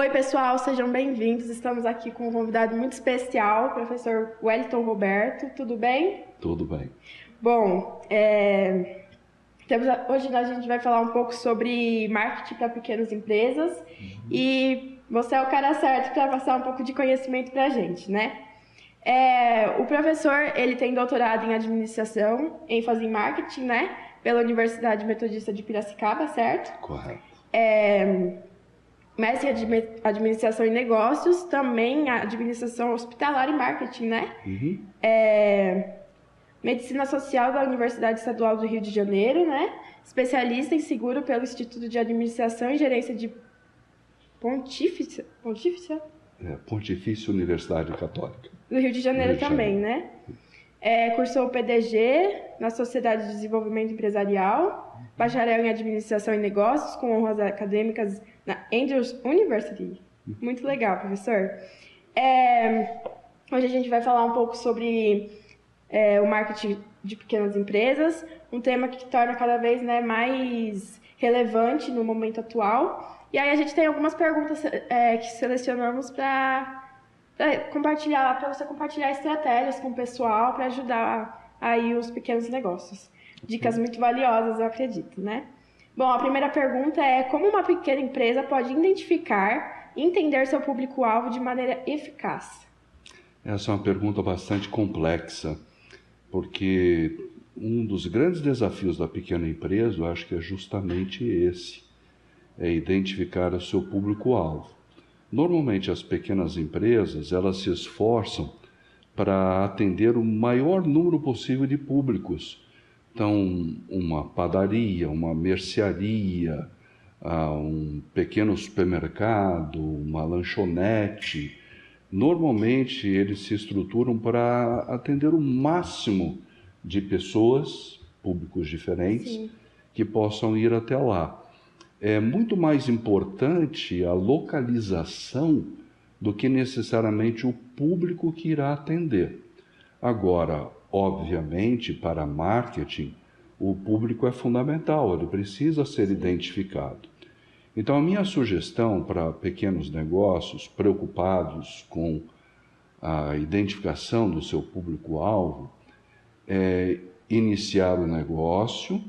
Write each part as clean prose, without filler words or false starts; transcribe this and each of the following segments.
Oi, pessoal, sejam bem-vindos. Estamos aqui com um convidado muito especial, o professor Wellington Roberto. Tudo bem? Tudo bem. Bom, hoje a gente vai falar um pouco sobre marketing para pequenas empresas e você é o cara certo para passar um pouco de conhecimento para a gente, né? O professor, ele tem doutorado em administração, ênfase em marketing, né? Pela Universidade Metodista de Piracicaba, certo? Correto. Mestre em administração e negócios, também administração hospitalar e marketing, né? Medicina social da Universidade Estadual do Rio de Janeiro, né? Especialista em seguro pelo Instituto de Administração e Gerência de Pontifícia? Pontifícia Universidade Católica. Do Rio de Janeiro também, né? Cursou o PDG na Sociedade de Desenvolvimento Empresarial, bacharel em Administração e Negócios, com honras acadêmicas na Andrews University. Muito legal, professor. Hoje a gente vai falar um pouco sobre o marketing de pequenas empresas, um tema que torna cada vez, né, mais relevante no momento atual. E aí a gente tem algumas perguntas que selecionamos para compartilhar, para você compartilhar estratégias com o pessoal para ajudar aí os pequenos negócios. Dicas muito valiosas, eu acredito, né? Bom, a primeira pergunta é: como uma pequena empresa pode identificar e entender seu público-alvo de maneira eficaz? Essa é uma pergunta bastante complexa, porque um dos grandes desafios da pequena empresa, eu acho que é justamente esse, é identificar o seu público-alvo. Normalmente as pequenas empresas, elas se esforçam para atender o maior número possível de públicos. Então, uma padaria, uma mercearia, um pequeno supermercado, uma lanchonete, normalmente eles se estruturam para atender o máximo de pessoas, públicos diferentes, Sim, que possam ir até lá. É muito mais importante a localização do que necessariamente o público que irá atender. Agora, obviamente, para marketing, o público é fundamental, ele precisa ser identificado. Então, a minha sugestão para pequenos negócios preocupados com a identificação do seu público-alvo é iniciar o negócio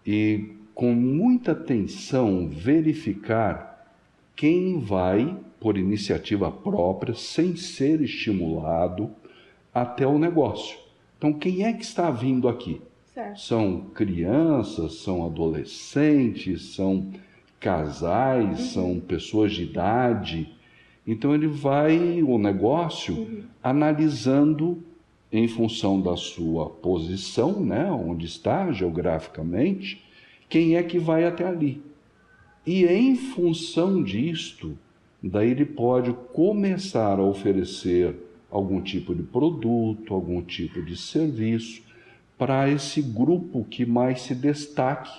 e, com muita atenção, verificar quem vai, por iniciativa própria, sem ser estimulado, até o negócio. Então, quem é que está vindo aqui? certo. São crianças, são adolescentes, são casais, são pessoas de idade. Então, ele vai, o negócio, analisando em função da sua posição, né, onde está geograficamente, quem é que vai até ali. E em função disto, daí ele pode começar a oferecer algum tipo de produto, algum tipo de serviço para esse grupo que mais se destaque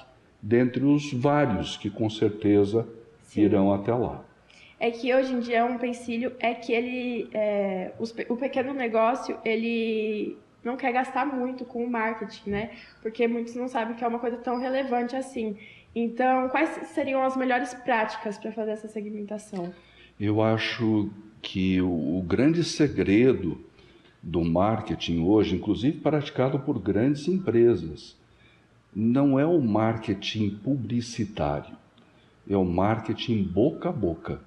dentre os vários que com certeza irão até lá. É que hoje em dia um empecilho é que o pequeno negócio, ele não quer gastar muito com o marketing, né? Porque muitos não sabem que é uma coisa tão relevante assim. Então, quais seriam as melhores práticas para fazer essa segmentação? Eu acho que o grande segredo do marketing hoje, inclusive praticado por grandes empresas, não é o marketing publicitário, é o marketing boca a boca.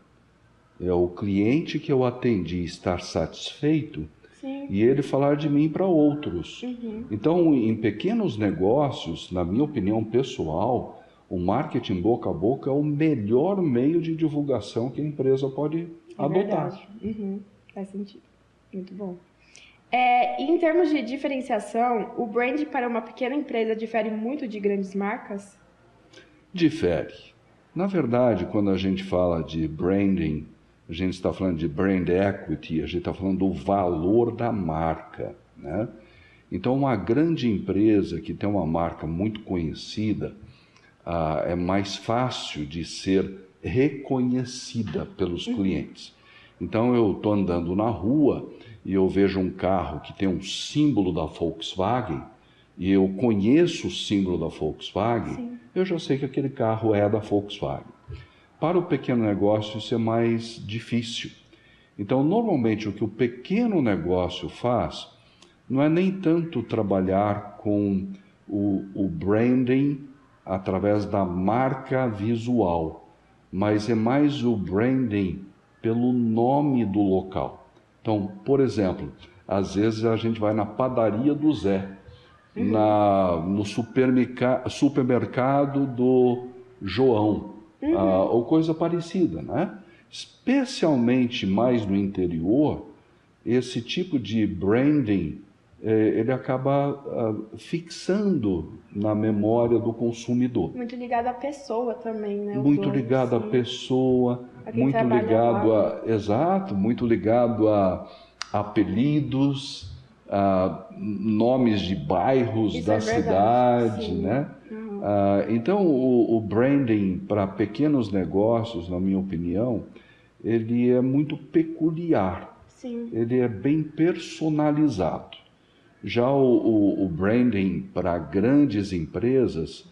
É o cliente que eu atendi estar satisfeito Sim. e ele falar de mim para outros. Então, em pequenos negócios, na minha opinião pessoal, o marketing boca a boca é o melhor meio de divulgação que a empresa pode adotar. Verdade. Faz sentido. Muito bom. Em termos de diferenciação, o brand para uma pequena empresa difere muito de grandes marcas? Difere. Na verdade, quando a gente fala de branding, a gente está falando de brand equity, a gente está falando do valor da marca, né? Então, uma grande empresa que tem uma marca muito conhecida, é mais fácil de ser reconhecida pelos clientes. Então, eu estou andando na rua e eu vejo um carro que tem um símbolo da Volkswagen e eu conheço o símbolo da Volkswagen, eu já sei que aquele carro é da Volkswagen. Para o pequeno negócio isso é mais difícil. Então, normalmente o que o pequeno negócio faz não é nem tanto trabalhar com o branding através da marca visual, mas é mais o branding pelo nome do local. Então, por exemplo, às vezes a gente vai na padaria do Zé, no supermercado do João, ou coisa parecida, né? Especialmente mais no interior, esse tipo de branding ele acaba fixando na memória do consumidor. Muito ligado à pessoa também, né? Muito ligado à pessoa, muito ligado a, exato, muito ligado a apelidos, a nomes de bairros da cidade, né? Então, o branding para pequenos negócios, na minha opinião, ele é muito peculiar. Sim. Ele é bem personalizado. Já o branding para grandes empresas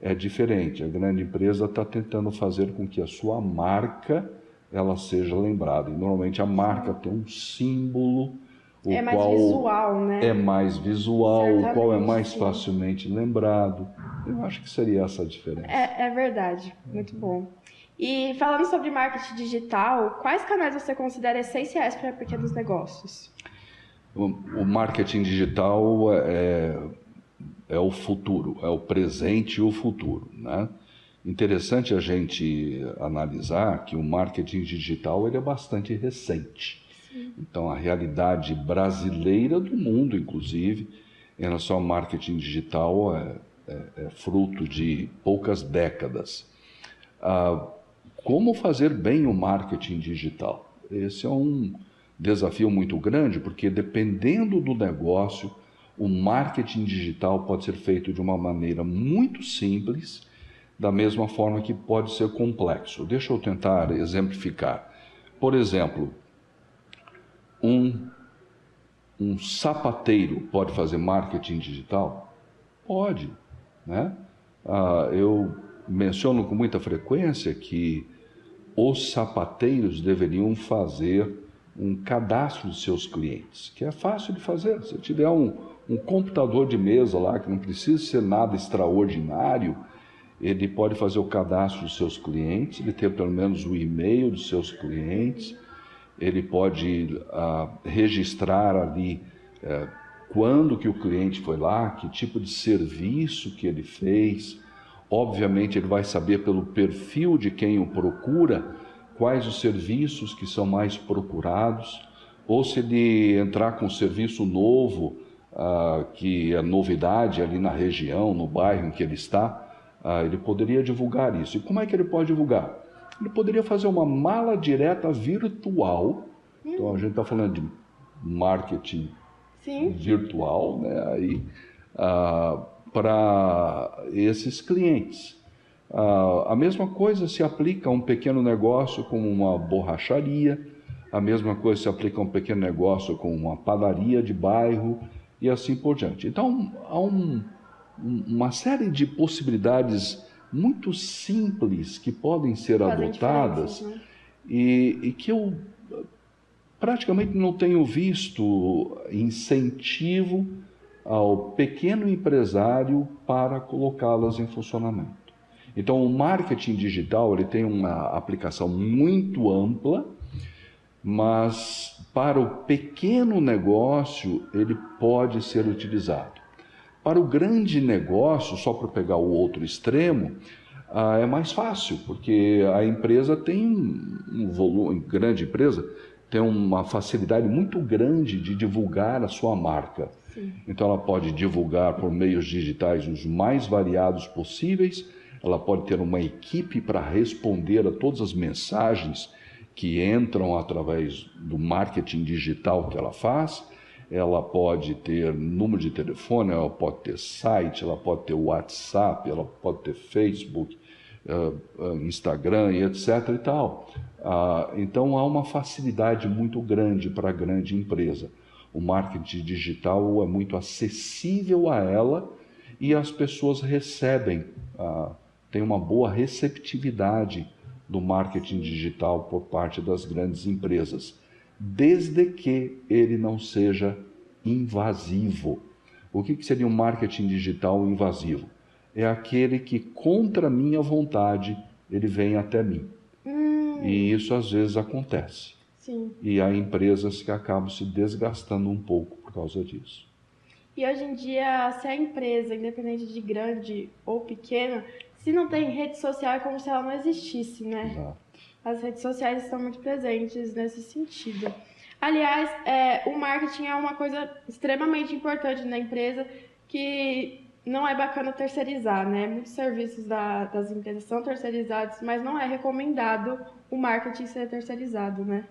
é diferente. A grande empresa está tentando fazer com que a sua marca ela seja lembrada. E normalmente a marca tem um símbolo, o mais qual visual, né? é mais visual, Certamente, o qual é mais sim. facilmente lembrado. Eu acho que seria essa a diferença. É verdade, muito bom. E falando sobre marketing digital, quais canais você considera essenciais para pequenos negócios? O marketing digital é o futuro, é o presente e o futuro, né? Interessante a gente analisar que o marketing digital ele é bastante recente. Sim. Então, a realidade brasileira do mundo, inclusive, em relação ao marketing digital, é fruto de poucas décadas. Como fazer bem o marketing digital? Esse é um desafio muito grande, porque dependendo do negócio, o marketing digital pode ser feito de uma maneira muito simples, da mesma forma que pode ser complexo. Deixa eu tentar exemplificar. Por exemplo, um sapateiro pode fazer marketing digital? Pode, né? Eu menciono com muita frequência que os sapateiros deveriam fazer um cadastro de seus clientes, que é fácil de fazer. Se tiver um computador de mesa lá, que não precisa ser nada extraordinário, ele pode fazer o cadastro dos seus clientes, ele tem pelo menos o e-mail dos seus clientes, ele pode registrar ali quando que o cliente foi lá, que tipo de serviço que ele fez. Obviamente ele vai saber pelo perfil de quem o procura quais os serviços que são mais procurados, ou se ele entrar com um serviço novo, que é novidade ali na região, no bairro em que ele está, ele poderia divulgar isso. E como é que ele pode divulgar? Ele poderia fazer uma mala direta virtual. Então a gente está falando de marketing virtual, né? Aí, para esses clientes. A mesma coisa se aplica a um pequeno negócio como uma borracharia, a mesma coisa se aplica a um pequeno negócio como uma padaria de bairro e assim por diante. Então, há uma série de possibilidades muito simples que podem ser adotadas, né? e que eu praticamente não tenho visto incentivo ao pequeno empresário para colocá-las em funcionamento. Então, o marketing digital ele tem uma aplicação muito ampla, mas para o pequeno negócio ele pode ser utilizado. Para o grande negócio, só para pegar o outro extremo, é mais fácil, porque a empresa tem um volume, grande empresa, tem uma facilidade muito grande de divulgar a sua marca. Sim. Então ela pode divulgar por meios digitais os mais variados possíveis, ela pode ter uma equipe para responder a todas as mensagens que entram através do marketing digital que ela faz, ela pode ter número de telefone, ela pode ter site, ela pode ter WhatsApp, ela pode ter Facebook, Instagram e etc. e tal. Então há uma facilidade muito grande para a grande empresa. O marketing digital é muito acessível a ela e as pessoas recebem, tem uma boa receptividade do marketing digital por parte das grandes empresas, desde que ele não seja invasivo. O que seria um marketing digital invasivo? É aquele que, contra a minha vontade, ele vem até mim. E isso às vezes acontece. Sim. E há empresas que acabam se desgastando um pouco por causa disso. E hoje em dia, se a empresa, independente de grande ou pequena, se não tem rede social, é como se ela não existisse, né? Exato. As redes sociais estão muito presentes nesse sentido. Aliás, o marketing é uma coisa extremamente importante na empresa que não é bacana terceirizar, né? Muitos serviços das empresas são terceirizados, mas não é recomendado o marketing ser terceirizado, né?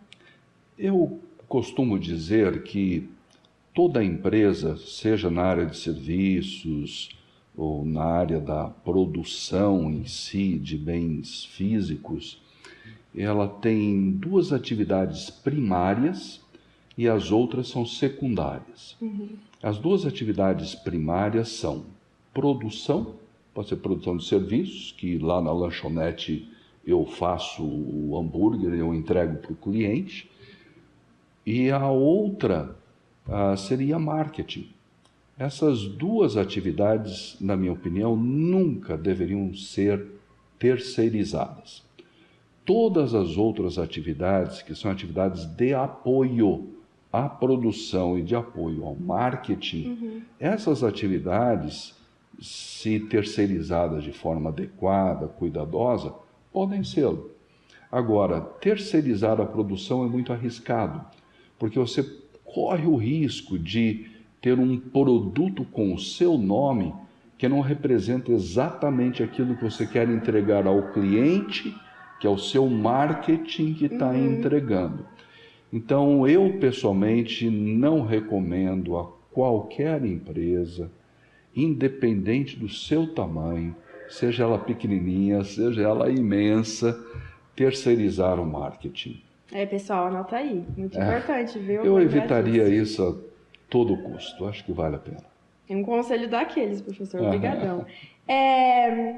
Eu costumo dizer que toda empresa, seja na área de serviços ou na área da produção em si, de bens físicos, ela tem duas atividades primárias e as outras são secundárias. As duas atividades primárias são produção, pode ser produção de serviços, que lá na lanchonete eu faço o hambúrguer, eu entrego para o cliente, e a outra seria marketing. Essas duas atividades, na minha opinião, nunca deveriam ser terceirizadas. Todas as outras atividades, que são atividades de apoio à produção e de apoio ao marketing, essas atividades, se terceirizadas de forma adequada, cuidadosa, podem ser. Agora, terceirizar a produção é muito arriscado, porque você corre o risco de ter um produto com o seu nome que não representa exatamente aquilo que você quer entregar ao cliente, que é o seu marketing que está entregando. Então, eu pessoalmente não recomendo a qualquer empresa, independente do seu tamanho, seja ela pequenininha, seja ela imensa, terceirizar o marketing. Pessoal, anota aí. Muito importante, viu? Eu evitaria isso a todo custo. Acho que vale a pena. É um conselho daqueles, professor. Obrigadão.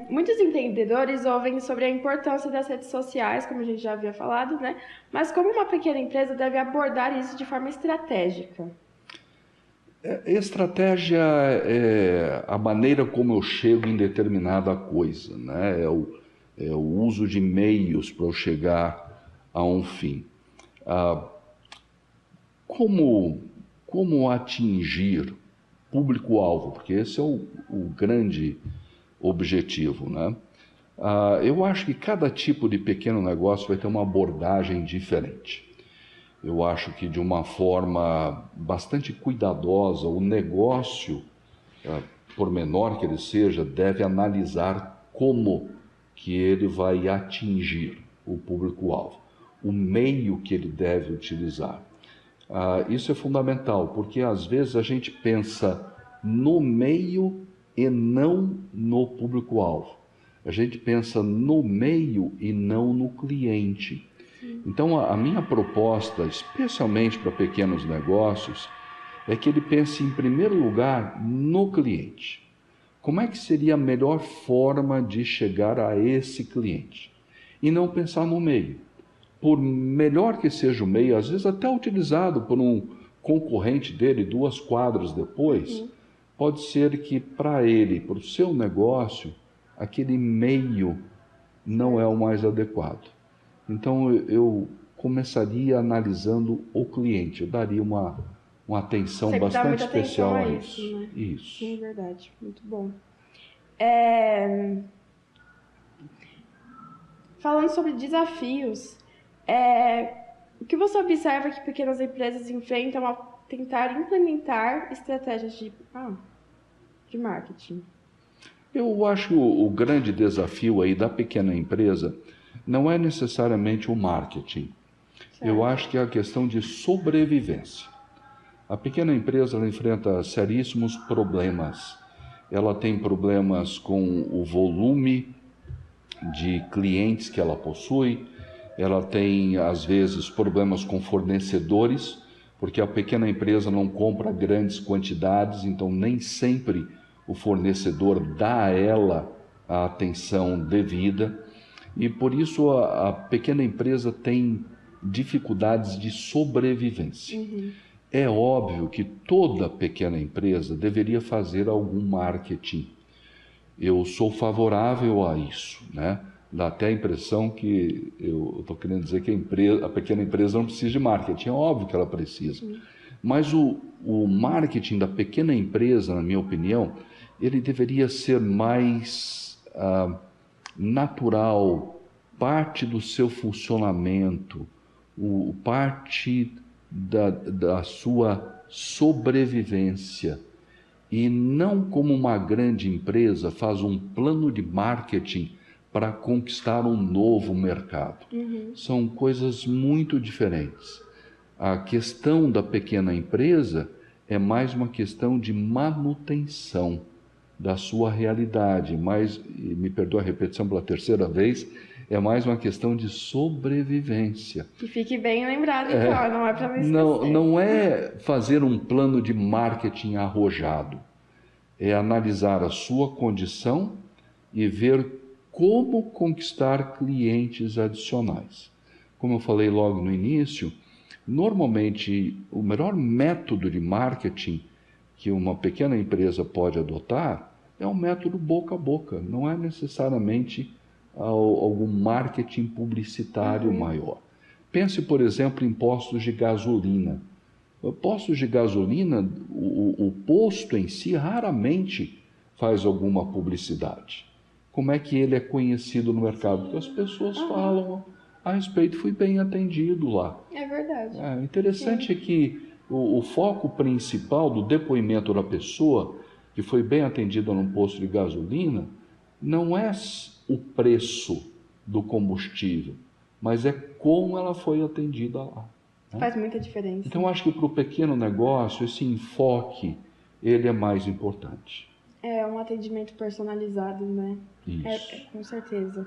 Muitos empreendedores ouvem sobre a importância das redes sociais, como a gente já havia falado, né? Mas como uma pequena empresa deve abordar isso de forma estratégica? Estratégia é a maneira como eu chego em determinada coisa, né? É o uso de meios para eu chegar a um fim. Como atingir público-alvo? Porque esse é o grande objetivo, né? Eu acho que cada tipo de pequeno negócio vai ter uma abordagem diferente. Eu acho que de uma forma bastante cuidadosa, o negócio, por menor que ele seja, deve analisar como que ele vai atingir o público-alvo, o meio que ele deve utilizar. Isso é fundamental, porque às vezes a gente pensa no meio e não no público-alvo. A gente pensa no meio e não no cliente. Então, a minha proposta, especialmente para pequenos negócios, é que ele pense em primeiro lugar no cliente. Como é que seria a melhor forma de chegar a esse cliente? E não pensar no meio. Por melhor que seja o meio, às vezes até utilizado por um concorrente dele 2 quadras depois, pode ser que para ele, para o seu negócio, aquele meio não é o mais adequado. Então eu começaria analisando o cliente, eu daria uma atenção bastante especial a isso. Né? Isso. Sim, verdade. Muito bom. Falando sobre desafios, o que você observa que pequenas empresas enfrentam ao tentar implementar estratégias de marketing? Eu acho que o grande desafio aí da pequena empresa não é necessariamente o marketing. Certo. Eu acho que é a questão de sobrevivência. A pequena empresa ela enfrenta seríssimos problemas. Ela tem problemas com o volume de clientes que ela possui, ela tem, às vezes, problemas com fornecedores, porque a pequena empresa não compra grandes quantidades, então nem sempre o fornecedor dá a ela a atenção devida. E por isso a pequena empresa tem dificuldades de sobrevivência. É óbvio que toda pequena empresa deveria fazer algum marketing. Eu sou favorável a isso, né? Dá até a impressão que eu estou querendo dizer que a pequena empresa não precisa de marketing. É óbvio que ela precisa. Mas o marketing da pequena empresa, na minha opinião, ele deveria ser mais natural, parte do seu funcionamento, parte da sua sobrevivência. E não como uma grande empresa faz um plano de marketing para conquistar um novo mercado. São coisas muito diferentes. A questão da pequena empresa é mais uma questão de manutenção da sua realidade, mas, me perdoa a repetição pela terceira vez, é mais uma questão de sobrevivência. Que fique bem lembrado, então, não é para me esquecer. Não é fazer um plano de marketing arrojado, é analisar a sua condição e ver como conquistar clientes adicionais. Como eu falei logo no início, normalmente o melhor método de marketing que uma pequena empresa pode adotar é um método boca a boca, não é necessariamente algum marketing publicitário maior. Pense, por exemplo, em postos de gasolina. Postos de gasolina, o posto em si raramente faz alguma publicidade. Como é que ele é conhecido no mercado? Porque as pessoas falam a respeito, fui bem atendido lá. É verdade. O interessante é que o foco principal do depoimento da pessoa que foi bem atendida num posto de gasolina não é o preço do combustível, mas é como ela foi atendida lá. Faz muita diferença. Então, acho que para o pequeno negócio, esse enfoque, ele é mais importante. É um atendimento personalizado, né? Isso. Com certeza.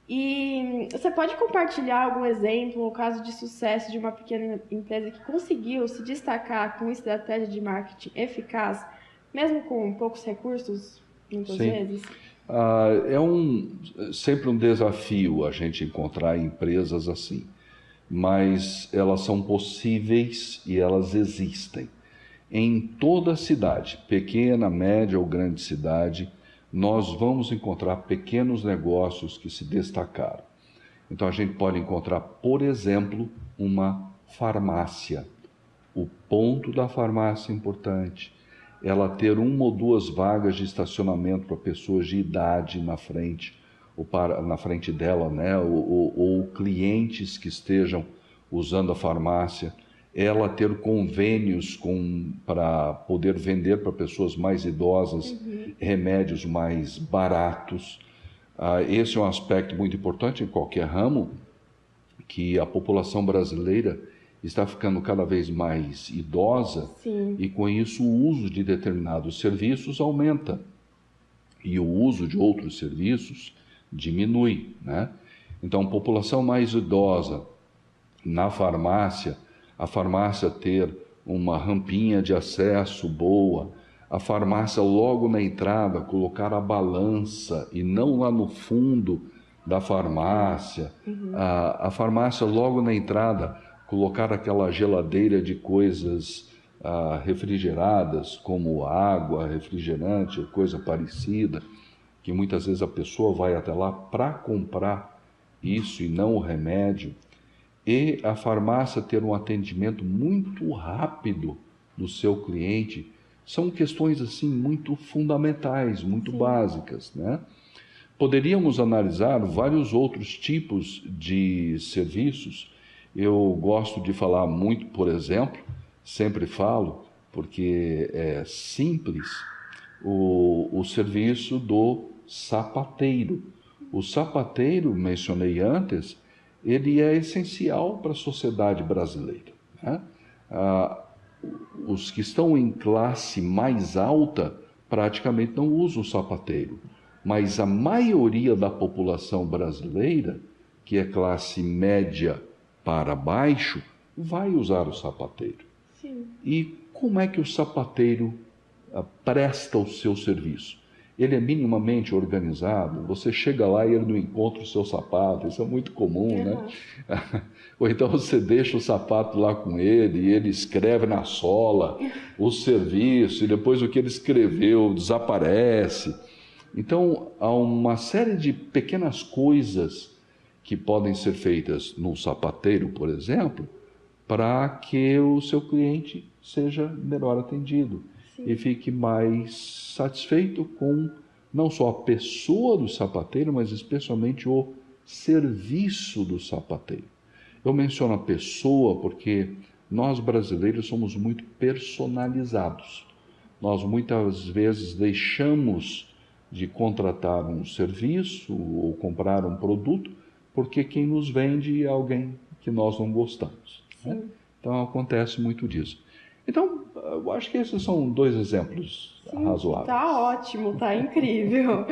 E você pode compartilhar algum exemplo ou caso de sucesso de uma pequena empresa que conseguiu se destacar com estratégia de marketing eficaz, mesmo com poucos recursos, muitas vezes? É sempre um desafio a gente encontrar empresas assim, mas elas são possíveis e elas existem. Em toda cidade, pequena, média ou grande cidade, nós vamos encontrar pequenos negócios que se destacaram. Então a gente pode encontrar, por exemplo, uma farmácia. O ponto da farmácia é importante. Ela ter uma ou duas vagas de estacionamento para pessoas de idade na frente, ou na frente dela, né? ou clientes que estejam usando a farmácia. Ela ter convênios para poder vender para pessoas mais idosas remédios mais baratos. Esse é um aspecto muito importante em qualquer ramo, que a população brasileira está ficando cada vez mais idosa. Sim. E com isso o uso de determinados serviços aumenta e o uso de outros serviços diminui, né? Então, população mais idosa na farmácia, a farmácia ter uma rampinha de acesso boa, a farmácia logo na entrada colocar a balança e não lá no fundo da farmácia, a farmácia logo na entrada colocar aquela geladeira de coisas refrigeradas, como água, refrigerante, coisa parecida, que muitas vezes a pessoa vai até lá para comprar isso e não o remédio. E a farmácia ter um atendimento muito rápido do seu cliente, são questões assim muito fundamentais, muito básicas, né? Poderíamos analisar vários outros tipos de serviços. Eu gosto de falar muito, por exemplo, sempre falo, porque é simples, o serviço do sapateiro. O sapateiro, mencionei antes, ele é essencial para a sociedade brasileira, né? Os que estão em classe mais alta praticamente não usam sapateiro, mas a maioria da população brasileira, que é classe média para baixo, vai usar o sapateiro. Sim. E como é que o sapateiro presta o seu serviço? ele é minimamente organizado, você chega lá e ele não encontra o seu sapato, isso é muito comum, né? Ou então você deixa o sapato lá com ele e ele escreve na sola o serviço e depois o que ele escreveu desaparece. Então, há uma série de pequenas coisas que podem ser feitas num sapateiro, por exemplo, para que o seu cliente seja melhor atendido. Sim. E fique mais satisfeito com não só a pessoa do sapateiro, mas especialmente o serviço do sapateiro. Eu menciono a pessoa porque nós brasileiros somos muito personalizados. Nós muitas vezes deixamos de contratar um serviço ou comprar um produto porque quem nos vende é alguém que nós não gostamos. Né? Então acontece muito disso. Então, eu acho que esses são 2 exemplos razoáveis. Tá ótimo, tá incrível.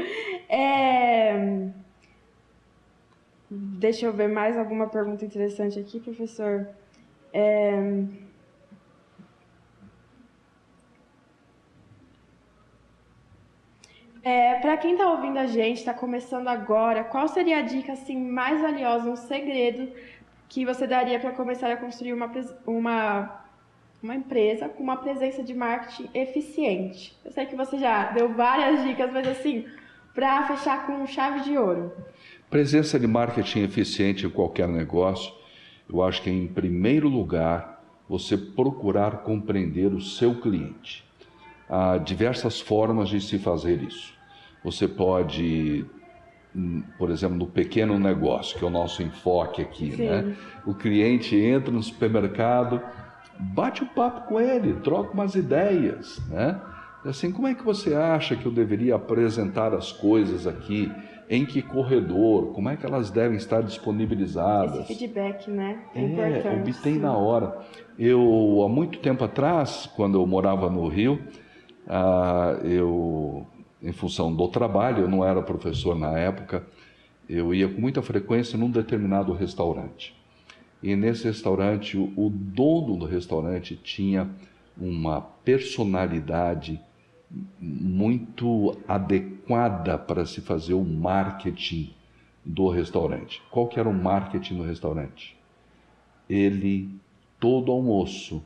Deixa eu ver mais alguma pergunta interessante aqui, professor. Para quem está ouvindo a gente, está começando agora, qual seria a dica assim, mais valiosa, um segredo que você daria para começar a construir uma empresa com uma presença de marketing eficiente? Eu sei que você já deu várias dicas, mas assim, para fechar com chave de ouro. Presença de marketing eficiente em qualquer negócio, eu acho que é, em primeiro lugar, você procurar compreender o seu cliente. Há diversas formas de se fazer isso. Você pode, por exemplo, no pequeno negócio, que é o nosso enfoque aqui, né? O cliente entra no supermercado, bate um papo com ele, troca umas ideias, né? Assim, como é que você acha que eu deveria apresentar as coisas aqui? Em que corredor? Como é que elas devem estar disponibilizadas? Esse feedback, né? É importante. Obtém na hora. Eu, há muito tempo atrás, quando eu morava no Rio, em função do trabalho, eu não era professor na época, eu ia com muita frequência num determinado restaurante. E nesse restaurante, o dono do restaurante tinha uma personalidade muito adequada para se fazer o marketing do restaurante. Qual que era o marketing no restaurante? Ele, todo almoço,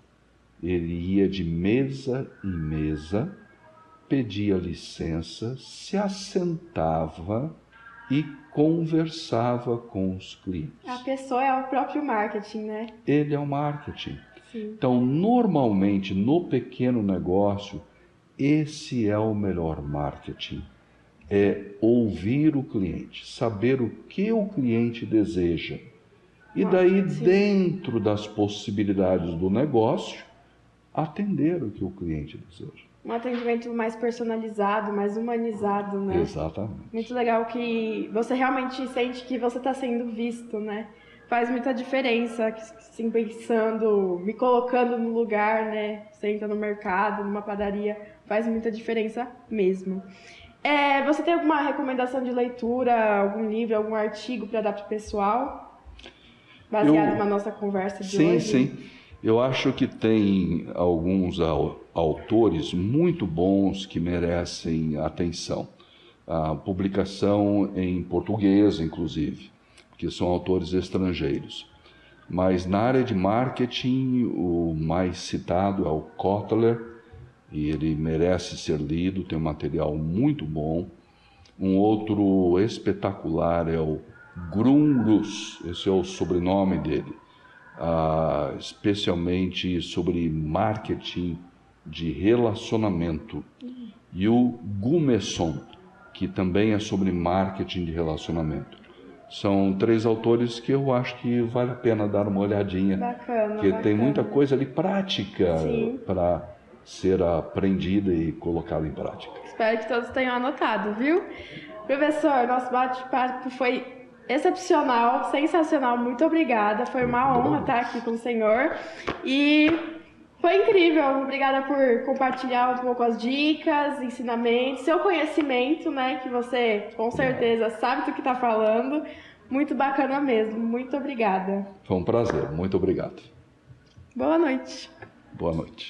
ele ia de mesa em mesa, pedia licença, se assentava e conversava com os clientes. A pessoa é o próprio marketing, né? Ele é o marketing. Sim. Então, normalmente, no pequeno negócio, esse é o melhor marketing. É ouvir o cliente, saber o que o cliente deseja. E daí, dentro das possibilidades do negócio, atender o que o cliente deseja. Um atendimento mais personalizado, mais humanizado, né? Exatamente. Muito legal que você realmente sente que você está sendo visto, né? Faz muita diferença, assim, pensando, me colocando no lugar, né? Você entra no mercado, numa padaria, faz muita diferença mesmo. Você tem alguma recomendação de leitura, algum livro, algum artigo para dar para o pessoal? Baseado na nossa conversa de hoje? Sim. Eu acho que tem alguns autores muito bons que merecem atenção. A publicação em português, inclusive, que são autores estrangeiros. Mas na área de marketing, o mais citado é o Kotler, e ele merece ser lido, tem um material muito bom. Um outro espetacular é o Grumrus, esse é o sobrenome dele, especialmente sobre marketing de relacionamento. E o Gumeson, que também é sobre marketing de relacionamento. São 3 autores que eu acho que vale a pena dar uma olhadinha. Porque tem muita coisa ali prática para ser aprendida e colocada em prática. Espero que todos tenham anotado, viu? Professor, nosso bate-papo foi excepcional, sensacional. Muito obrigada. Foi uma honra estar aqui com o senhor. E foi incrível. Obrigada por compartilhar um pouco as dicas, ensinamentos, seu conhecimento, né? Que você, com certeza, sabe do que está falando. Muito bacana mesmo. Muito obrigada. Foi um prazer. Muito obrigado. Boa noite. Boa noite.